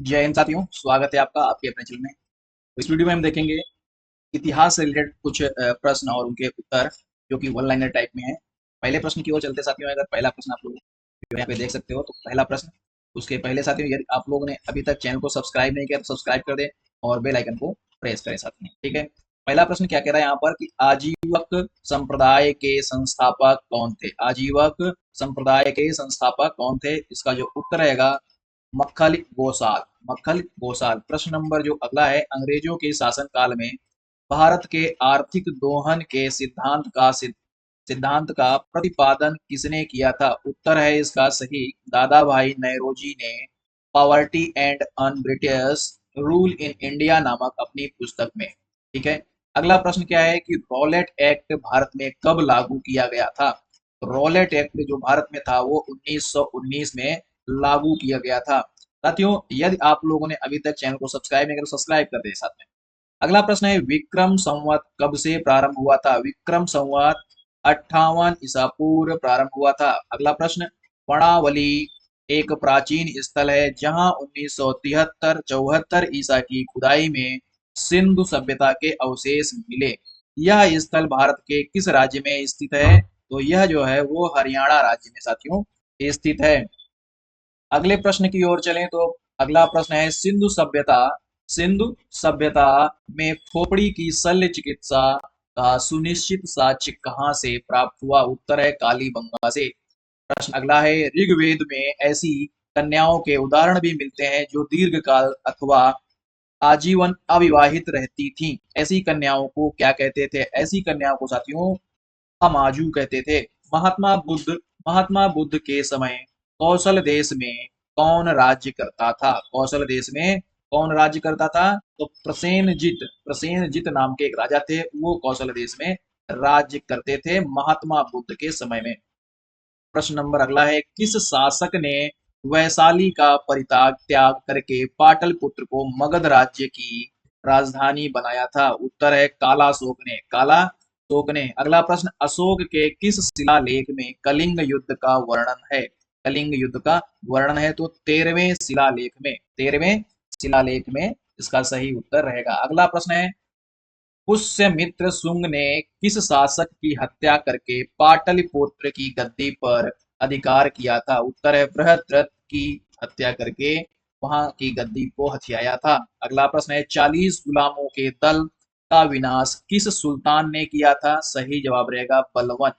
जय हिंद साथियों, स्वागत है आपका आपके अपने चैनल में। तो इस वीडियो में हम देखेंगे इतिहास से रिलेटेड कुछ प्रश्न और उनके उत्तर जो कि वन लाइनर टाइप में है। पहले प्रश्न की ओर चलते साथियों। अगर पहला प्रश्न आप लोग यहाँ पे देख सकते हो तो पहला प्रश्न, उसके पहले साथियों यदि आप लोगों ने अभी तक चैनल को सब्सक्राइब नहीं किया तो सब्सक्राइब कर दें और बेल आइकन को प्रेस करें साथ में। ठीक है, पहला प्रश्न क्या कह रहा है यहाँ पर कि आजीवक संप्रदाय के संस्थापक कौन थे। आजीवक संप्रदाय के संस्थापक कौन थे, इसका जो उत्तर रहेगा मक्खलिक गोसाल। मक्खलिक गोसाल। प्रश्न नंबर जो अगला है, अंग्रेजों के शासनकाल में भारत के आर्थिक दोहन के सिद्धांत का प्रतिपादन किसने किया था। उत्तर है इसका सही दादा भाई नौरोजी ने poverty and un British rule in India नामक अपनी पुस्तक में। ठीक है, अगला प्रश्न क्या है कि रॉलेट एक्ट भारत में कब लागू किया गया था। रॉलेट एक्ट जो भारत में था वो 1919 में लागू किया गया था। साथियों यदि आप लोगों ने अभी तक चैनल को सब्सक्राइब नहीं किया तो सब्सक्राइब कर दें साथ में। अगला प्रश्न है विक्रम संवत कब से प्रारंभ हुआ था। विक्रम संवत 58 ईसा पूर्व प्रारंभ हुआ था। अगला प्रश्न, कर्णावली एक प्राचीन स्थल है जहां 1973-74 ईसा की खुदाई में सिंधु सभ्यता के अवशेष मिले। यह स्थल भारत के किस राज्य में स्थित है। तो यह जो है वो हरियाणा राज्य में साथियों स्थित है। अगले प्रश्न की ओर चलें तो अगला प्रश्न है सिंधु सभ्यता में खोपड़ी की शल्य चिकित्सा का सुनिश्चित साक्ष्य कहाँ से प्राप्त हुआ। उत्तर है कालीबंगा से। प्रश्न अगला है ऋग्वेद में ऐसी कन्याओं के उदाहरण भी मिलते हैं जो दीर्घकाल अथवा आजीवन अविवाहित रहती थीं। ऐसी कन्याओं को क्या कहते थे। ऐसी कन्याओं को साथियों अमाजू कहते थे। महात्मा बुद्ध महात्मा बुद्ध के समय कौशल देश में कौन राज्य करता था। कौशल देश में कौन राज्य करता था। तो प्रसेनजित नाम के एक राजा थे, वो कौशल देश में राज्य करते थे महात्मा बुद्ध के समय में। प्रश्न नंबर अगला है किस शासक ने वैशाली का परित्याग त्याग करके पाटलिपुत्र को मगध राज्य की राजधानी बनाया था। उत्तर है काला शोक ने। काला शोक ने। अगला प्रश्न, अशोक के किस शिलालेख में कलिंग युद्ध का वर्णन है। कलिंग युद्ध का वर्णन है तो 13वें शिलालेख में इसका सही उत्तर रहेगा। अगला प्रश्न है पुष्यमित्र शुंग ने किस शासक की हत्या करके पाटलिपुत्र की गद्दी पर अधिकार किया था। उत्तर है बृहद्रथ की हत्या करके वहां की गद्दी को हथियाया था। अगला प्रश्न है 40 गुलामों के दल का विनाश किस सुल्तान ने किया था। सही जवाब रहेगा बलवन।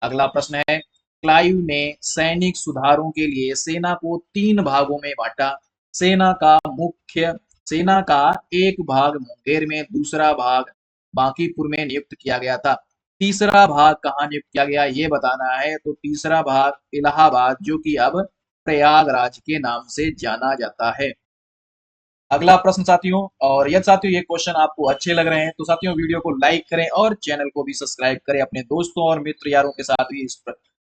अगला प्रश्न है क्लाइव ने सैनिक सुधारों के लिए सेना को 3 भागों में बांटा। सेना का मुख्य सेना का एक भाग मुंगेर में, दूसरा भाग बांकीपुर में नियुक्त किया गया था। तीसरा भाग कहाँ नियुक्त किया गया ये बताना है। तो तीसरा भाग इलाहाबाद जो कि अब प्रयागराज के नाम से जाना जाता है। अगला प्रश्न साथियों, और यदि साथियों ये क्वेश्चन आपको अच्छे लग रहे हैं तो साथियों वीडियो को लाइक करें और चैनल को भी सब्सक्राइब करें। अपने दोस्तों और मित्र यारों के साथ भी इस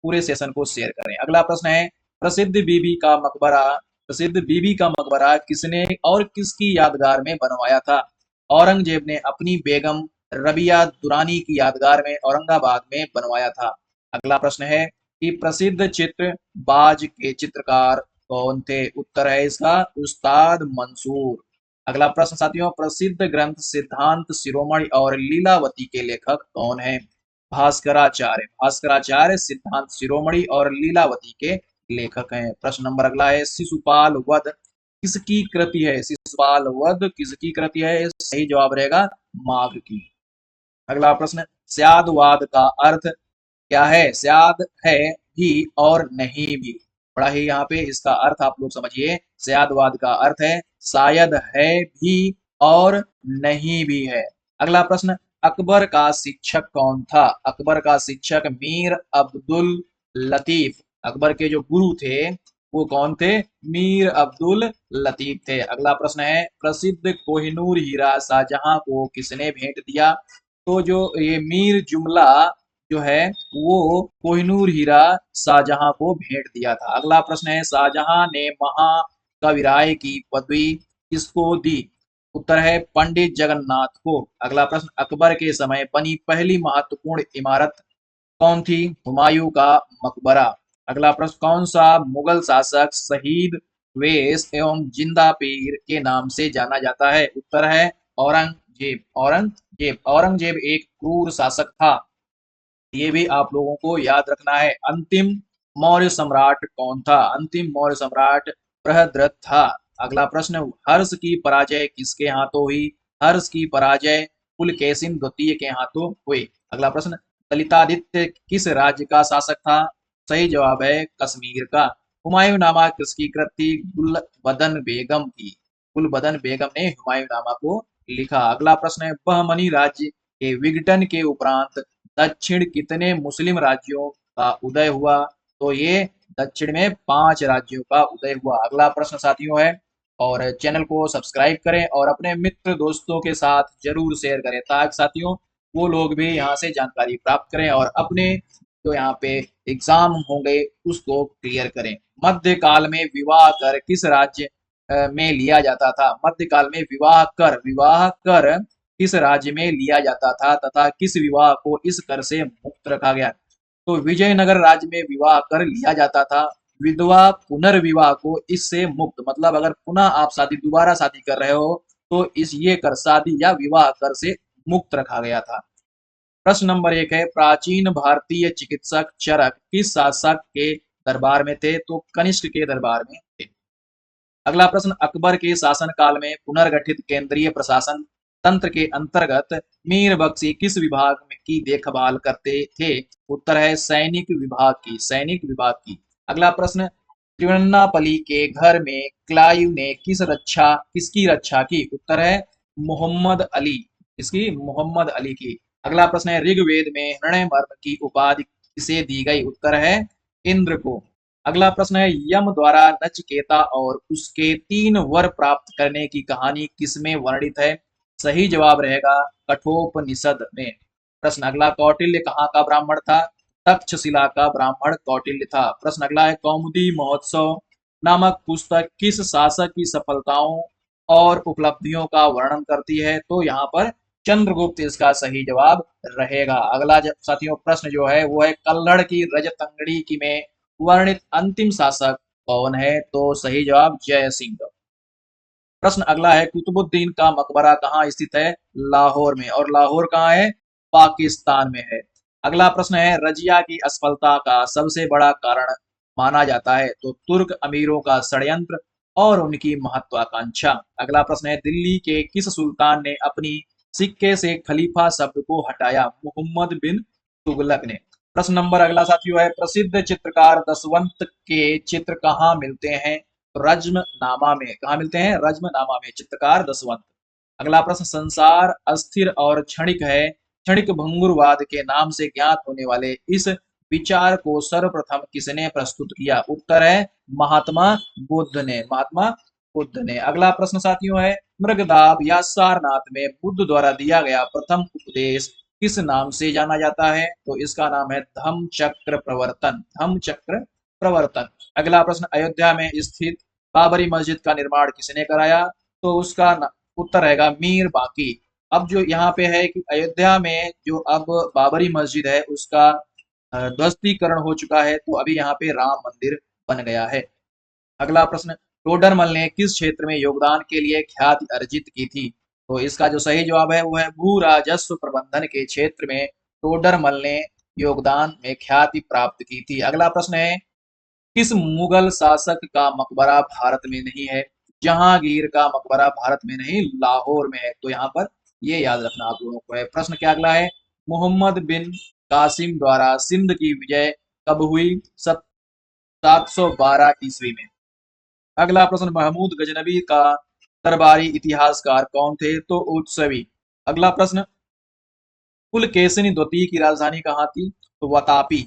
पूरे सेशन को शेयर करें। अगला प्रश्न है प्रसिद्ध बीबी का मकबरा प्रसिद्ध बीबी का मकबरा किसने और किसकी यादगार में बनवाया था। औरंगजेब ने अपनी बेगम रबिया दुरानी की यादगार में औरंगाबाद में बनवाया था। अगला प्रश्न है कि प्रसिद्ध चित्र बाज के चित्रकार कौन थे। उत्तर है इसका उस्ताद मंसूर। अगला प्रश्न साथियों, प्रसिद्ध ग्रंथ सिद्धांत शिरोमणि और लीलावती के लेखक कौन है। भास्कराचार्य सिद्धांत शिरोमणि और लीलावती के लेखक हैं। प्रश्न नंबर अगला है शिशुपाल वध किसकी कृति है। शिशुपाल वध किसकी कृति है। सही जवाब रहेगा माघ की। अगला प्रश्न, स्यादवाद का अर्थ क्या है। स्याद है भी और नहीं भी। बड़ा ही यहाँ पे इसका अर्थ आप लोग समझिए। स्यादवाद का अर्थ है शायद है भी और नहीं भी है। अगला प्रश्न, अकबर का शिक्षक कौन था। अकबर का शिक्षक मीर अब्दुल लतीफ। अकबर के जो गुरु थे वो कौन थे। मीर अब्दुल लतीफ थे। अगला प्रश्न है प्रसिद्ध कोहिनूर हीरा शाहजहां को किसने भेंट दिया। तो जो ये मीर जुमला जो है वो कोहिनूर हीरा शाहजहां को भेंट दिया था। अगला प्रश्न है शाहजहां ने महाकविराय की पदवी किसको दी। उत्तर है पंडित जगन्नाथ को। अगला प्रश्न, अकबर के समय बनी पहली महत्वपूर्ण इमारत कौन थी। हुमायूं का मकबरा। अगला प्रश्न, कौन सा मुगल शासक शहीद वेश एवं जिंदा पीर के नाम से जाना जाता है? उत्तर है औरंगजेब। औरंगजेब औरंगजेब एक क्रूर शासक था, ये भी आप लोगों को याद रखना है। अंतिम मौर्य सम्राट कौन था? अंतिम मौर्य सम्राट बृहद्रथ था। अगला प्रश्न, हर्ष की पराजय किसके हाथों हुई? हर्ष की पराजय पुलकेशिन द्वितीय के हाथों हुई। अगला प्रश्न, ललितादित्य किस राज्य का शासक था? सही जवाब है कश्मीर का। हुमायूंनामा किसकी कृत थी? गुलबदन बेगम की। गुलबदन बेगम ने हुमायूंनामा को लिखा। अगला प्रश्न है, बहमनी राज्य के विघटन के उपरांत दक्षिण कितने मुस्लिम राज्यों का उदय हुआ? तो ये दक्षिण में 5 राज्यों का उदय हुआ। अगला प्रश्न साथियों है, और चैनल को सब्सक्राइब करें और अपने मित्र दोस्तों के साथ जरूर शेयर करें, ताकि साथियों वो लोग भी यहाँ से जानकारी प्राप्त करें और अपने जो यहाँ पे एग्जाम होंगे उसको क्लियर करें। मध्यकाल में विवाह कर किस राज्य में लिया जाता था? मध्यकाल में विवाह कर किस राज्य में लिया जाता था तथा किस विवाह को इस कर से मुक्त रखा गया? तो विजयनगर राज्य में विवाह कर लिया जाता था। विधवा पुनर्विवाह को इससे मुक्त, मतलब अगर पुनः आप दोबारा शादी कर रहे हो तो इस ये कर शादी या विवाह कर से मुक्त रखा गया था। प्रश्न नंबर 1 है, प्राचीन भारतीय चिकित्सक चरक किस शासक के दरबार में थे? तो कनिष्क के दरबार में थे। अगला प्रश्न, अकबर के शासनकाल में पुनर्गठित केंद्रीय प्रशासन तंत्र के अंतर्गत मीर बख्शी किस विभाग में की देखभाल करते थे? उत्तर है सैनिक विभाग की। सैनिक विभाग की। अगला प्रश्न, त्रिवन्नापली के घर में क्लाइव ने किसकी रक्षा की? उत्तर है मोहम्मद अली। इसकी मोहम्मद अली की। अगला प्रश्न है, ऋग्वेद में हृदय मर्म की उपाधि किसे दी गई? उत्तर है इंद्र को। अगला प्रश्न है, यम द्वारा नचिकेता और उसके 3 वर प्राप्त करने की कहानी किसमें वर्णित है? सही जवाब रहेगा कठोपनिषद में। प्रश्न अगला, कौटिल्य कहाँ का ब्राह्मण था? तक्षशिला का ब्राह्मण कौटिल्य था। प्रश्न अगला है, कौमुदी महोत्सव नामक पुस्तक किस शासक की सफलताओं और उपलब्धियों का वर्णन करती है? तो यहाँ पर चंद्रगुप्त इसका सही जवाब रहेगा। अगला साथियों प्रश्न जो है वो है, कल्हड़ की रजतंगड़ी की में वर्णित अंतिम शासक कौन है? तो सही जवाब जय सिंह। प्रश्न अगला है, कुतुबुद्दीन का मकबरा कहाँ स्थित है? लाहौर में। और लाहौर कहाँ है? पाकिस्तान में है। अगला प्रश्न है, रजिया की असफलता का सबसे बड़ा कारण माना जाता है? तो तुर्क अमीरों का षड्यंत्र और उनकी महत्वाकांक्षा। अगला प्रश्न है, दिल्ली के किस सुल्तान ने अपनी सिक्के से खलीफा शब्द को हटाया? मोहम्मद बिन तुगलक ने। प्रश्न नंबर अगला साथियों है, प्रसिद्ध चित्रकार दसवंत के चित्र कहाँ मिलते हैं? रज्मनामा में। कहाँ मिलते हैं? रज्मनामा में। चित्रकार दसवंत। अगला प्रश्न, संसार अस्थिर और क्षणिक है, क्षणिक भंगुरवाद के नाम से ज्ञात होने वाले इस विचार को सर्वप्रथम किसने प्रस्तुत किया? उत्तर है महात्मा बुद्ध ने। महात्मा बुद्ध ने। अगला प्रश्न साथियों है, मृगदाब या सारनाथ में बुद्ध द्वारा दिया गया प्रथम उपदेश किस नाम से जाना जाता है? तो इसका नाम है धम्म चक्र प्रवर्तन। धम्म चक्र प्रवर्तन। अगला प्रश्न, अयोध्या में स्थित बाबरी मस्जिद का निर्माण किसने कराया? तो उसका उत्तर रहेगा मीर बाकी। अब जो यहाँ पे है कि अयोध्या में जो अब बाबरी मस्जिद है उसका ध्वस्तीकरण हो चुका है, तो अभी यहाँ पे राम मंदिर बन गया है। अगला प्रश्न, टोडरमल ने किस क्षेत्र में योगदान के लिए ख्याति अर्जित की थी? तो इसका जो सही जवाब है वो है भू राजस्व प्रबंधन के क्षेत्र में टोडरमल ने योगदान में ख्याति प्राप्त की थी। अगला प्रश्न है, किस मुगल शासक का मकबरा भारत में नहीं है? जहांगीर का मकबरा भारत में नहीं, लाहौर में है। तो यहाँ पर ये याद रखना आप लोगों को है। प्रश्न क्या अगला है, मोहम्मद बिन कासिम द्वारा सिंध की विजय कब हुई? 712 ईस्वी में। अगला प्रश्न, महमूद गजनबी का दरबारी इतिहासकार कौन थे? तो उत्सवी। अगला प्रश्न, पुलकेशिनी द्वितीय की राजधानी कहाँ थी? तो वातापी।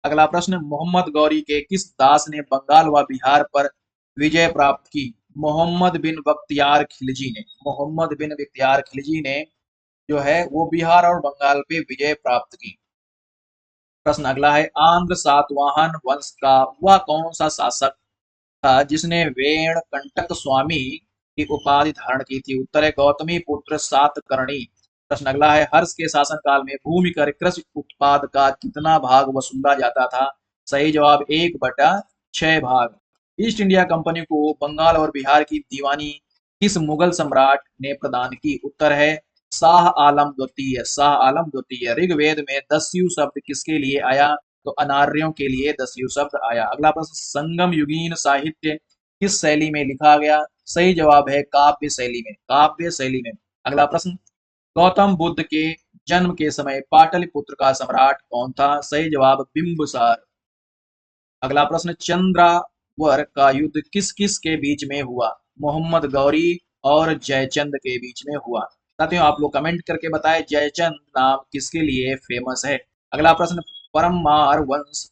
अगला प्रश्न, मोहम्मद गौरी के किस दास ने बंगाल व बिहार पर विजय प्राप्त की? मोहम्मद बिन बख्तियार खिलजी ने। मोहम्मद बिन बख्तियार खिलजी ने जो है वो बिहार और बंगाल पे विजय प्राप्त की। प्रश्न अगला है, आंध्र सातवाहन वंश का वह कौन सा शासक था जिसने वेण कंटक स्वामी की उपाधि धारण की थी? उत्तर है गौतमी पुत्र सातकर्णी। प्रश्न अगला है, हर्ष के शासनकाल में भूमि कर कृषि उत्पाद का कितना भाग वसूला जाता था? सही जवाब 1/6 भाग। ईस्ट इंडिया कंपनी को बंगाल और बिहार की दीवानी किस मुगल सम्राट ने प्रदान की? उत्तर है शाह आलम द्वितीय। शाह आलम द्वितीय। ऋग्वेद में दस्यु शब्द किसके लिए आया? तो अनार्यों के लिए दस्यु शब्द आया। अगला प्रश्न, संगम युगीन साहित्य किस शैली में लिखा गया? सही जवाब है काव्य शैली में। काव्य शैली में। अगला प्रश्न, गौतम बुद्ध के जन्म के समय पाटलिपुत्र का सम्राट कौन था? सही जवाब बिंबिसार। अगला प्रश्न, चंद्रावर का युद्ध किस किस के बीच में हुआ? मोहम्मद गौरी और जयचंद के बीच में हुआ। साथियों आप लोग कमेंट करके बताएं जयचंद नाम किसके लिए फेमस है। अगला प्रश्न, परमार वंश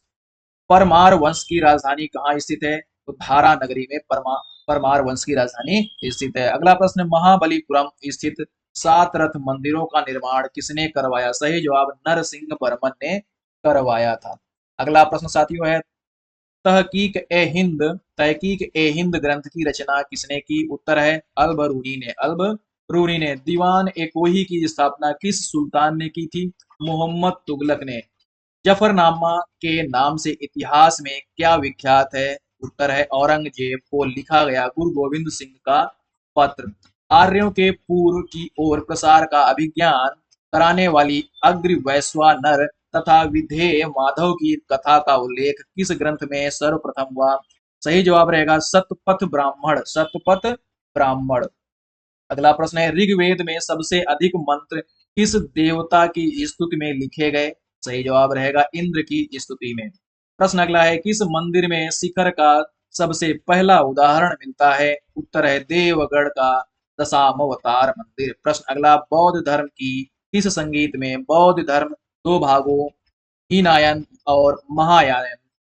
परमार वंश की राजधानी कहाँ स्थित है? तो धारा नगरी में परमार वंश की राजधानी स्थित है। अगला प्रश्न, महाबलीपुरम स्थित 7 रथ मंदिरों का निर्माण किसने करवाया? सही जवाब नरसिंह वर्मन ने करवाया था। अगला प्रश्न साथियों है, तहकीक ए हिंद ग्रंथ की रचना किसने की? उत्तर है अल बरूनी ने। अल बरूनी ने। दीवान ए कोही की स्थापना किस सुल्तान ने की थी? मोहम्मद तुगलक ने। जफरनामा के नाम से इतिहास में क्या विख्यात है? उत्तर है औरंगजेब को लिखा गया गुरु गोविंद सिंह का पत्र। आर्यों के पूर्व की ओर प्रसार का अभिज्ञान कराने वाली अग्र वैश्वानर तथा विधेय माधव की कथा का उल्लेख किस ग्रंथ में सर्वप्रथम हुआ? सही जवाब रहेगा सतपथ ब्राह्मण। सतपथ ब्राह्मण। अगला प्रश्न है, ऋग्वेद में सबसे अधिक मंत्र किस देवता की स्तुति में लिखे गए? सही जवाब रहेगा इंद्र की स्तुति में। प्रश्न अगला है, किस मंदिर में शिखर का सबसे पहला उदाहरण मिलता है? उत्तर है देवगढ़ का दशावतार मंदिर। प्रश्न अगला, बौद्ध धर्म की किस संगीत में बौद्ध धर्म दो भागों हीनयान और महायान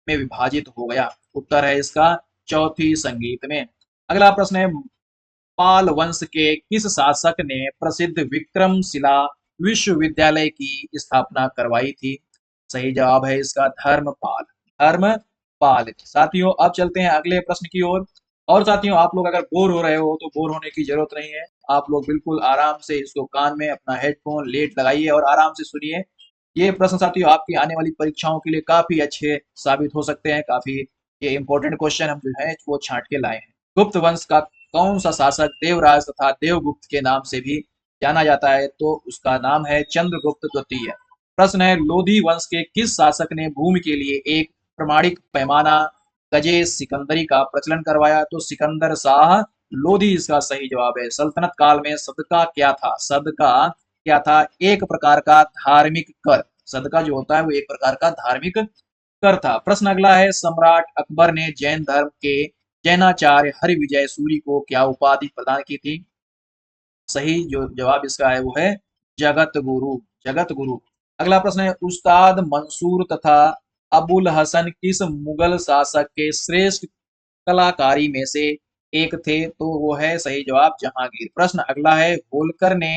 में विभाजित हो गया? उत्तर है इसका चौथी संगीत में। अगला प्रश्न है, पाल वंश के किस शासक ने प्रसिद्ध विक्रमशिला विश्वविद्यालय की स्थापना करवाई थी? सही जवाब है इसका धर्मपाल। धर्मपाल। साथियों अब चलते हैं अगले प्रश्न की ओर। और साथियों आप लोग अगर बोर हो रहे हो तो बोर होने की जरूरत नहीं है। आप लोग बिल्कुल आराम से इसको कान में अपना हेडफोन लेट लगाइए और आराम से सुनिए। ये प्रश्न साथियों आपकी आने वाली परीक्षाओं के लिए काफी अच्छे साबित हो सकते हैं। काफी ये इंपॉर्टेंट क्वेश्चन हम जो है वो छांट के लाए हैं। गुप्त वंश का कौन सा शासक देवराज तथा देवगुप्त के नाम से भी जाना जाता है? तो उसका नाम है चंद्रगुप्त द्वितीय। प्रश्न है, लोधी वंश के किस शासक ने भूमि के लिए एक प्रमाणिक पैमाना गजे सिकंदरी का प्रचलन करवाया? तो सिकंदर शाह लोधी इसका सही जवाब है। सल्तनत काल में सदका क्या था? सदका क्या था? एक प्रकार का धार्मिक कर। सदका जो होता है वो एक प्रकार का धार्मिक कर था। प्रश्न अगला है, सम्राट अकबर ने जैन धर्म के जैनाचार्य हरिविजय सूरी को क्या उपाधि प्रदान की थी? सही जो जवाब इसका है वो है जगत गुरु। जगत गुरु। अगला प्रश्न है, उस्ताद मंसूर तथा अबुल हसन किस मुगल शासक के श्रेष्ठ कलाकारी में से एक थे? तो वो है सही जवाब जहांगीर। प्रश्न अगला है, होलकर ने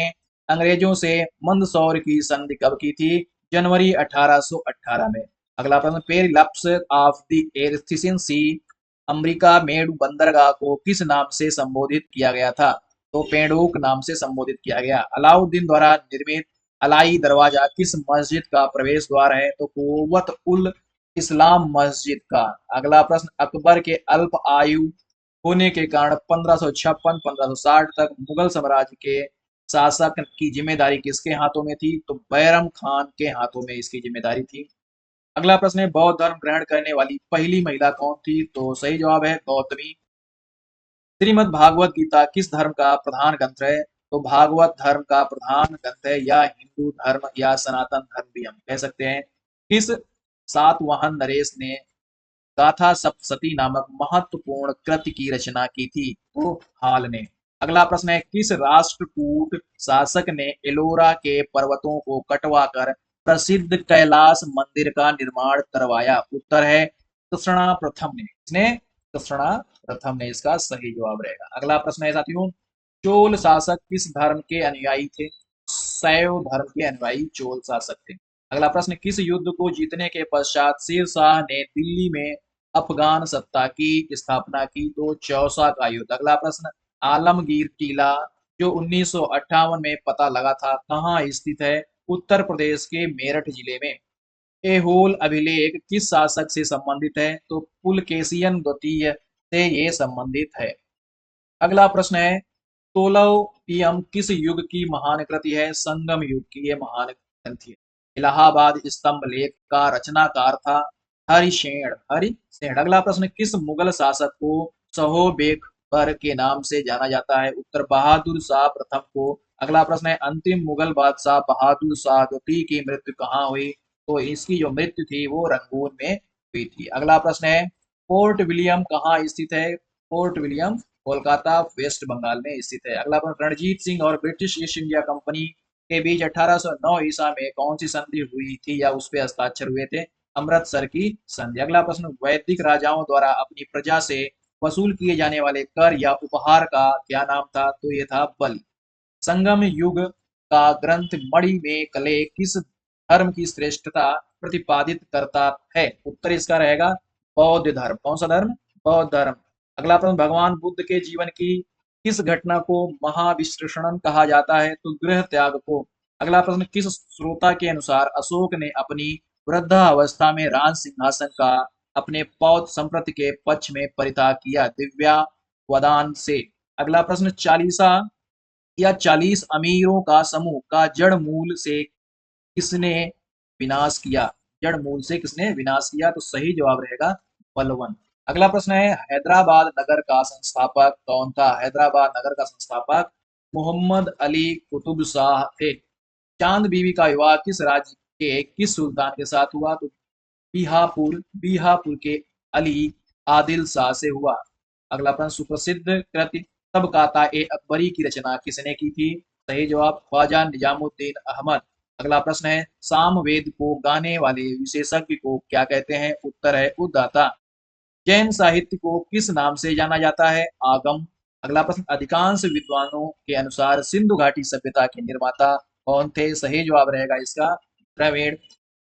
अंग्रेजों से मंदसौर की संधि कब की थी? जनवरी 1818 में। अगला प्रश्न, Periplus of the Erythraean sea America मेडू बंदरगाह को किस नाम से संबोधित किया गया था? तो पेंडोक नाम से संबोधित किया गया। अलाउद्दीन द्वारा निर्मित अलाई दरवाजा किस मस्जिद का प्रवेश द्वार है? तो कुव्वत उल इस्लाम मस्जिद का। अगला प्रश्न, अकबर के अल्प आयु होने के कारण 1556-1560 तक मुगल साम्राज्य के शासक की जिम्मेदारी किसके हाथों में थी? तो बैरम खान के हाथों में इसकी जिम्मेदारी थी। अगला प्रश्न है, बौद्ध धर्म ग्रहण करने वाली पहली महिला कौन थी? तो सही जवाब है गौतमी। श्रीमद् भागवत गीता किस धर्म का प्रधान ग्रंथ है? तो भागवत धर्म का प्रधान ग्रंथ है, या हिंदू धर्म या सनातन धर्म भी हम कह सकते हैं। किस सातवाहन नरेश ने गाथा सप्तशती नामक महत्वपूर्ण कृति की रचना की थी? तो हाल ने। अगला प्रश्न है, किस राष्ट्रकूट शासक ने एलोरा के पर्वतों को कटवाकर प्रसिद्ध कैलाश मंदिर का निर्माण करवाया? उत्तर है कृष्णा प्रथम ने। इसने कृष्णा प्रथम ने इसका सही जवाब रहेगा। अगला प्रश्न है साथियों, चोल शासक किस धर्म के अनुयायी थे? शैव धर्म के अनुयायी चोल शासक थे। अगला प्रश्न, किस युद्ध को जीतने के पश्चात शेर शाह ने दिल्ली में अफगान सत्ता की स्थापना की? तो चौसा का युद्ध। अगला प्रश्न, आलमगीर टीला जो 1958 में पता लगा था कहाँ स्थित है? उत्तर प्रदेश के मेरठ जिले में। एहोल अभिलेख किस शासक से संबंधित है? तो पुलकेशियन द्वितीय से ये संबंधित है। अगला प्रश्न है, तोलपियम किस युग की महान कृति है? संगम युग की ये महान ग्रंथि है। इलाहाबाद स्तंभ लेख का रचनाकार था हरिशेन। हरिशेन। अगला प्रश्न, किस मुगल शासक को सहो बेखबर के नाम से जाना जाता है? उत्तर, बहादुर शाह प्रथम को। अगला प्रश्न है, अंतिम मुगल बादशाह बहादुर शाह द्वितीय की मृत्यु कहाँ हुई? तो इसकी जो मृत्यु थी वो रंगून में हुई थी। अगला प्रश्न है, फोर्ट विलियम कहाँ स्थित है? Fort William Kolkata West Bengal में स्थित है। अगला प्रश्न, रणजीत सिंह और ब्रिटिश ईस्ट इंडिया कंपनी के बीच 1809 ईसा में कौन सी संधि हुई थी या उस पे हस्ताक्षर हुए थे? अमृतसर की संधि। अगला प्रश्न, वैदिक राजाओं द्वारा अपनी प्रजा से वसूल किए जाने वाले कर या उपहार का क्या नाम था? तो ये था बलि। संगम युग का ग्रंथ मणि में कले किस धर्म की श्रेष्ठता प्रतिपादित करता है? उत्तर इसका रहेगा बौद्ध धर्म। कौन सा धर्म? बौद्ध धर्म। अगला प्रश्न, भगवान बुद्ध के जीवन की किस घटना को महाविश्लेषण कहा जाता है? तो गृह त्याग को। अगला प्रश्न, किस श्रोता के अनुसार अशोक ने अपनी वृद्धावस्था में राज सिंहासन का अपने पौत्र संप्रति के पक्ष में परित्याग किया? दिव्या वदान से। अगला प्रश्न, चालीसा या 40 अमीरों का समूह का जड़ मूल से किसने विनाश किया? जड़ मूल से किसने विनाश किया? तो सही जवाब रहेगा बलवन। अगला प्रश्न है, हैदराबाद नगर का संस्थापक कौन था? हैदराबाद नगर का संस्थापक मोहम्मद अली कुतुब शाह थे। चांद बीबी का विवाह किस राज्य के किस सुल्तान के साथ हुआ? तो बिहापुर के अली आदिल शाह से हुआ। अगला प्रश्न, सुप्रसिद्ध कृति तबकाता ए अकबरी की रचना किसने की थी? सही जवाब ख्वाजा निजामुद्दीन अहमद। अगला प्रश्न है, सामवेद को गाने वाले विशेषज्ञ को क्या कहते हैं? उत्तर है उद्दाता। जैन साहित्य को किस नाम से जाना जाता है? आगम। अगला प्रश्न, अधिकांश विद्वानों के अनुसार सिंधु घाटी सभ्यता के निर्माता कौन थे? सही जवाब रहेगा इसका द्रविड़।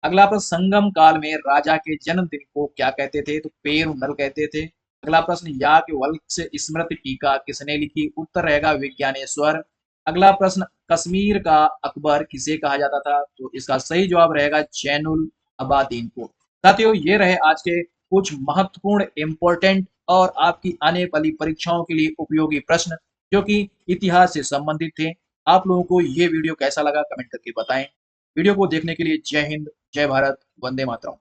अगला प्रश्न, संगम काल में राजा के जन्मदिन को क्या कहते थे? तो पेरुनल कहते थे। अगला प्रश्न, याज्ञवल्क्य स्मृति टीका किसने लिखी? उत्तर रहेगा विज्ञानेश्वर। अगला प्रश्न, कश्मीर का अकबर किसे कहा जाता था? तो इसका सही जवाब रहेगा जैनुल अबादीन को। साथियों, ये रहे आज के कुछ महत्वपूर्ण इम्पोर्टेंट और आपकी आने वाली परीक्षाओं के लिए उपयोगी प्रश्न जो कि इतिहास से संबंधित थे। आप लोगों को ये वीडियो कैसा लगा कमेंट करके बताएं। वीडियो को देखने के लिए जय हिंद, जय भारत, वंदे मातरम।